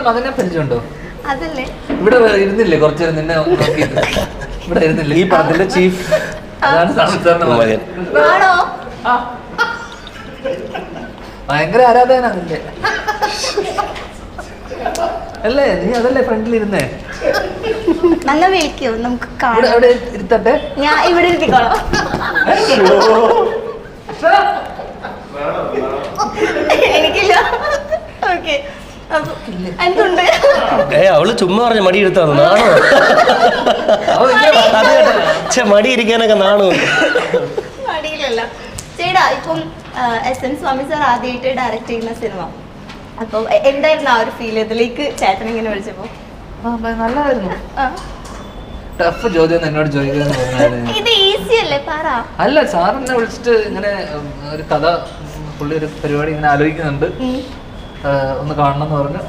മകനെ പരിചയമുണ്ടോ? അതല്ലേ ഇവിടെ ഇരുന്നില്ലേ കുറച്ചു നിന്നെ നോക്കിയിട്ട്? ഇവിടെ ഇരുന്നില്ലേ ഈ പടത്തിന്റെ ചീഫ്? അതാണ് സാമിസാറിന്റെ മകൻ. ആണോ? ഭയങ്കര ആരാധകനാ നിന്റെ അല്ലേ? നീ അതല്ലേ ഫ്രണ്ടിലിരുന്നേ? അങ്ങ് വിളിക്കൂ, നമുക്ക് കാണാം. എവിടെ ഇരുത്തട്ടെ? ഞാൻ ഇവിടെ ഇരുത്തിക്കോളാം. എനിക്കില്ല. ഓക്കെ, എന്തുണ്ട്? അവള് ചുമ്മാ പറഞ്ഞ മടി എടുത്താന്ന് നാണോ? മടി ഇരിക്കാനൊക്കെ നാണോ? മടിയിലല്ല ചേട്ടാ. ഇപ്പം SM സ്വാമി സാർ ആദ്യമായിട്ട് ഡയറക്റ്റ് ചെയ്യുന്ന സിനിമ, അപ്പൊ എന്തായിരുന്നു ആ ഒരു ഫീൽ ഇതിലേക്ക് ചേട്ടൻ ഇങ്ങനെ വിളിച്ചപ്പോ? നല്ലതായിരുന്നു. ടഫ് ചോദ്യം എന്നോട് ചോദിക്കുന്നത്. ഇത് ഈസി അല്ലേ പറ. അല്ല, സാറിനെ വിളിച്ചിട്ട് ഇങ്ങനെ ഒരു കഥ, പുള്ളി ഒരു പരിപാടി ഇങ്ങനെ ആലോചിക്കുന്നുണ്ട്, ഒന്ന് കാണണം എന്ന് പറഞ്ഞു.